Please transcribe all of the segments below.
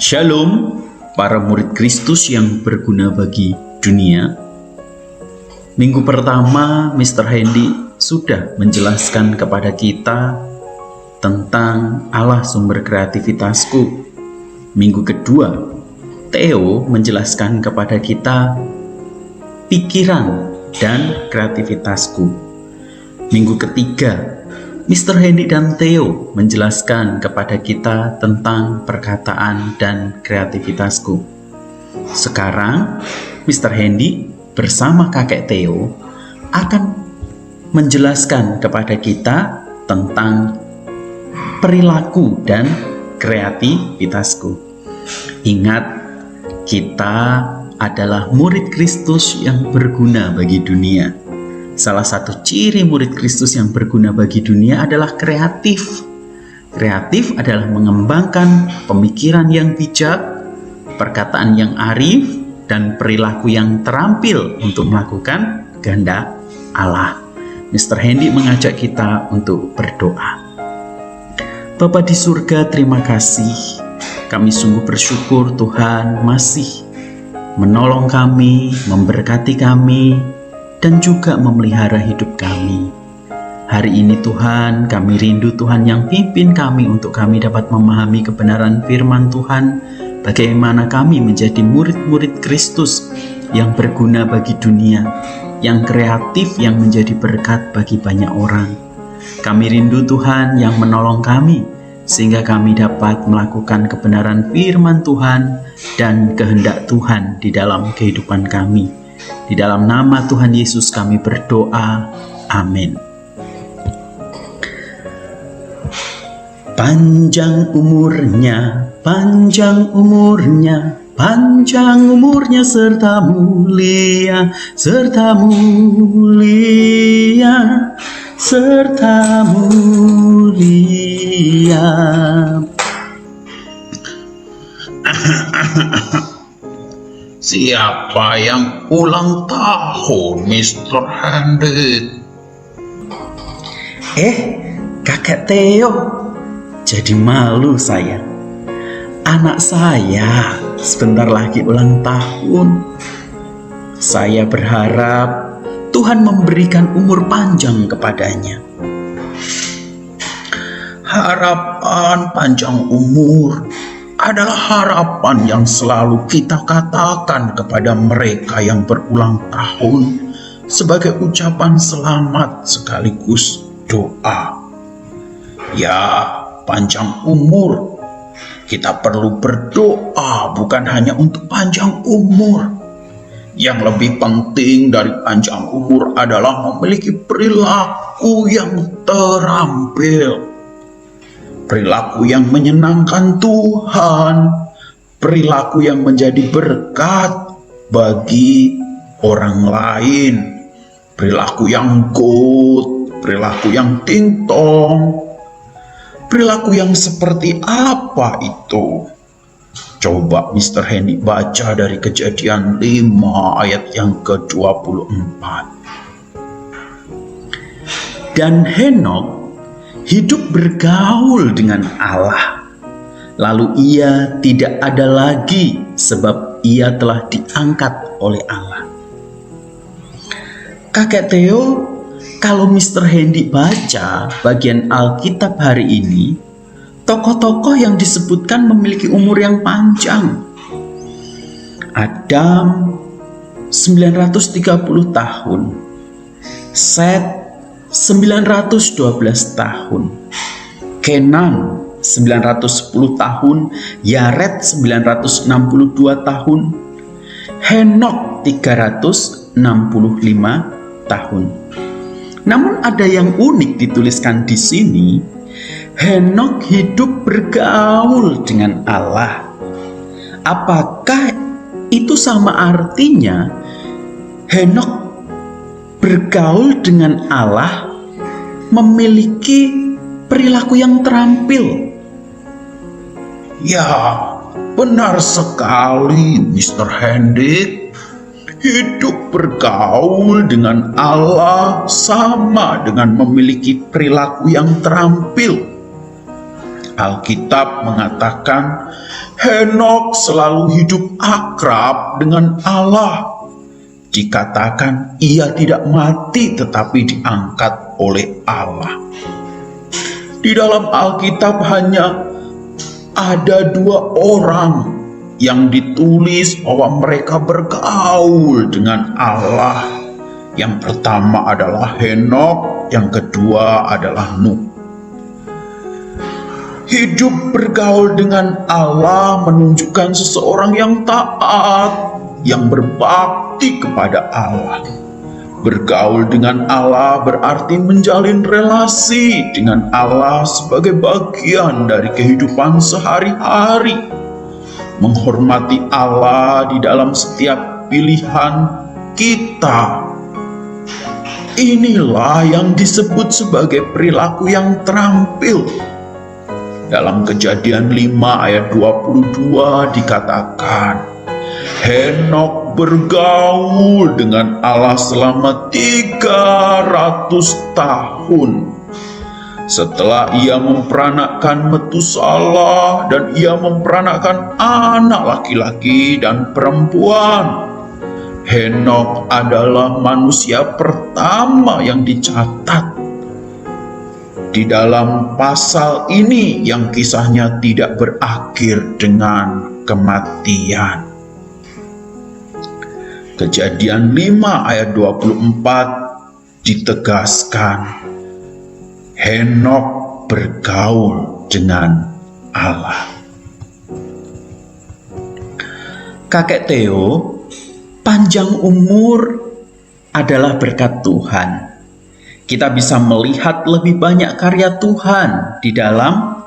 Shalom, para murid Kristus yang berguna bagi dunia. Minggu pertama, Mr. Hendy sudah menjelaskan kepada kita tentang Allah sumber kreativitasku. Minggu kedua, Theo menjelaskan kepada kita pikiran dan kreativitasku. Minggu ketiga, Mr. Hendy dan Theo menjelaskan kepada kita tentang perkataan dan kreativitasku. Sekarang, Mr. Hendy bersama kakek Theo akan menjelaskan kepada kita tentang perilaku dan kreativitasku. Ingat, kita adalah murid Kristus yang berguna bagi dunia. Salah satu ciri murid Kristus yang berguna bagi dunia adalah kreatif. Kreatif adalah mengembangkan pemikiran yang bijak, perkataan yang arif, dan perilaku yang terampil untuk melakukan kehendak Allah. Mr. Hendy mengajak kita untuk berdoa. Bapa di surga, terima kasih. Kami sungguh bersyukur Tuhan masih menolong kami, memberkati kami, dan juga memelihara hidup kami. Hari ini Tuhan, kami rindu Tuhan yang pimpin kami untuk kami dapat memahami kebenaran firman Tuhan, bagaimana kami menjadi murid-murid Kristus yang berguna bagi dunia, yang kreatif, yang menjadi berkat bagi banyak orang. Kami rindu Tuhan yang menolong kami, sehingga kami dapat melakukan kebenaran firman Tuhan dan kehendak Tuhan di dalam kehidupan kami. Di dalam nama Tuhan Yesus kami berdoa. Amin. Panjang umurnya, panjang umurnya, panjang umurnya serta mulia, serta mulia, serta mulia. Siapa yang ulang tahun, Mr. Hendy? Kakek Theo, jadi malu saya. Anak saya sebentar lagi ulang tahun. Saya berharap Tuhan memberikan umur panjang kepadanya. Harapan panjang umur adalah harapan yang selalu kita katakan kepada mereka yang berulang tahun sebagai ucapan selamat sekaligus doa. Ya, panjang umur. Kita perlu berdoa bukan hanya untuk panjang umur. Yang lebih penting dari panjang umur adalah memiliki perilaku yang terampil. Perilaku yang menyenangkan Tuhan, perilaku yang menjadi berkat bagi orang lain, perilaku yang good, perilaku yang tintong, perilaku yang seperti apa itu? Coba Mr. Hendy baca dari Kejadian 5 ayat yang ke-24. Dan Henok hidup bergaul dengan Allah. Lalu ia tidak ada lagi sebab ia telah diangkat oleh Allah. Kakek Theo, kalau Mr. Hendy baca bagian Alkitab hari ini, tokoh-tokoh yang disebutkan memiliki umur yang panjang. Adam 930 tahun, Set 912 tahun, Kenan 910 tahun, Yared 962 tahun, Henok 365 tahun. Namun ada yang unik dituliskan di sini. Henok hidup bergaul dengan Allah. Apakah itu sama artinya Henok bergaul dengan Allah memiliki perilaku yang terampil? Ya, benar sekali, Mr. Hendy. Hidup bergaul dengan Allah sama dengan memiliki perilaku yang terampil. Alkitab mengatakan Henokh selalu hidup akrab dengan Allah. Dikatakan ia tidak mati tetapi diangkat oleh Allah. Di dalam Alkitab hanya ada 2 orang yang ditulis bahwa mereka bergaul dengan Allah. Yang pertama adalah Henokh, yang kedua adalah Nuh. Hidup bergaul dengan Allah menunjukkan seseorang yang taat, yang berbakti kepada Allah. Bergaul dengan Allah berarti menjalin relasi dengan Allah sebagai bagian dari kehidupan sehari-hari. Menghormati Allah di dalam setiap pilihan kita. Inilah yang disebut sebagai perilaku yang terampil. Dalam Kejadian 5 ayat 22 dikatakan, Henokh bergaul dengan Allah selama 300 tahun. Setelah ia memperanakkan Metusalah dan ia memperanakkan anak laki-laki dan perempuan. Henokh adalah manusia pertama yang dicatat di dalam pasal ini yang kisahnya tidak berakhir dengan kematian. Kejadian 5 ayat 24 ditegaskan Henokh bergaul dengan Allah. Kakek Theo, panjang umur adalah berkat Tuhan. Kita bisa melihat lebih banyak karya Tuhan di dalam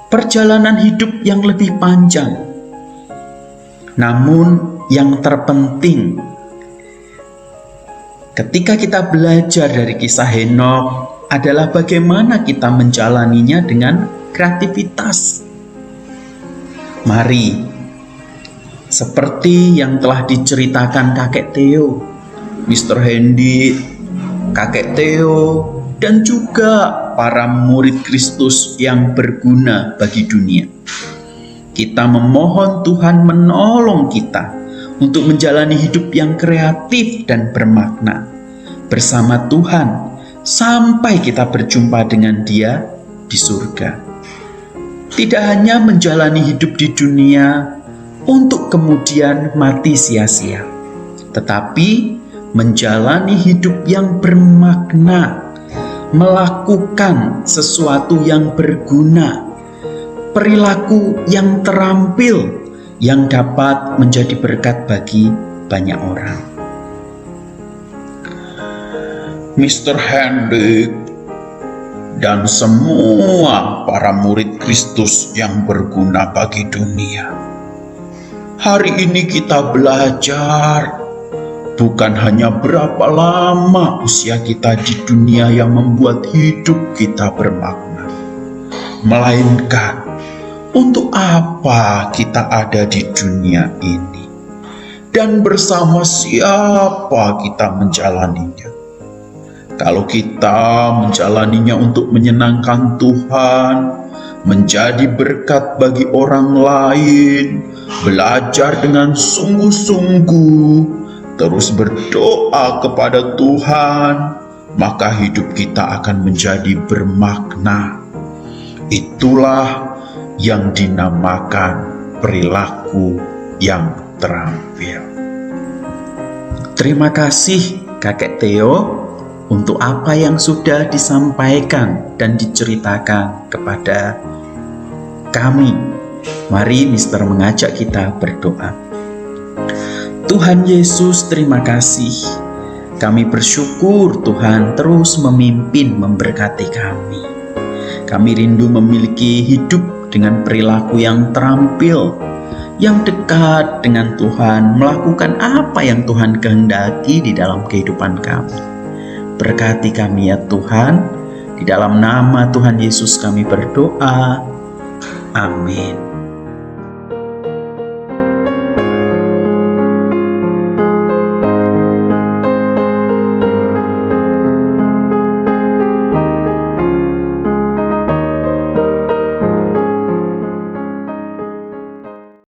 perjalanan hidup yang lebih panjang. Namun yang terpenting, ketika kita belajar dari kisah Henokh adalah bagaimana kita menjalaninya dengan kreativitas. Mari, seperti yang telah diceritakan kakek Theo, Mr. Hendy, kakek Theo, dan juga para murid Kristus yang berguna bagi dunia. Kita memohon Tuhan menolong kita untuk menjalani hidup yang kreatif dan bermakna bersama Tuhan sampai kita berjumpa dengan Dia di surga. Tidak hanya menjalani hidup di dunia untuk kemudian mati sia-sia, tetapi menjalani hidup yang bermakna, melakukan sesuatu yang berguna, perilaku yang terampil yang dapat menjadi berkat bagi banyak orang. Mr. Hendrik dan semua para murid Kristus yang berguna bagi dunia. Hari ini kita belajar bukan hanya berapa lama usia kita di dunia yang membuat hidup kita bermakna, melainkan untuk apa kita ada di dunia ini dan bersama siapa kita menjalaninya. Kalau kita menjalaninya untuk menyenangkan Tuhan, menjadi berkat bagi orang lain, belajar dengan sungguh-sungguh, terus berdoa kepada Tuhan, maka hidup kita akan menjadi bermakna. Itulah yang dinamakan perilaku yang terampil. Terima kasih kakek Theo untuk apa yang sudah disampaikan dan diceritakan kepada kami. Mari Mister mengajak kita berdoa. Tuhan Yesus, terima kasih. Kami bersyukur Tuhan terus memimpin, memberkati kami. Kami rindu memiliki hidup dengan perilaku yang terampil, yang dekat dengan Tuhan, melakukan apa yang Tuhan kehendaki di dalam kehidupan kami. Berkati kami ya Tuhan, di dalam nama Tuhan Yesus kami berdoa. Amin.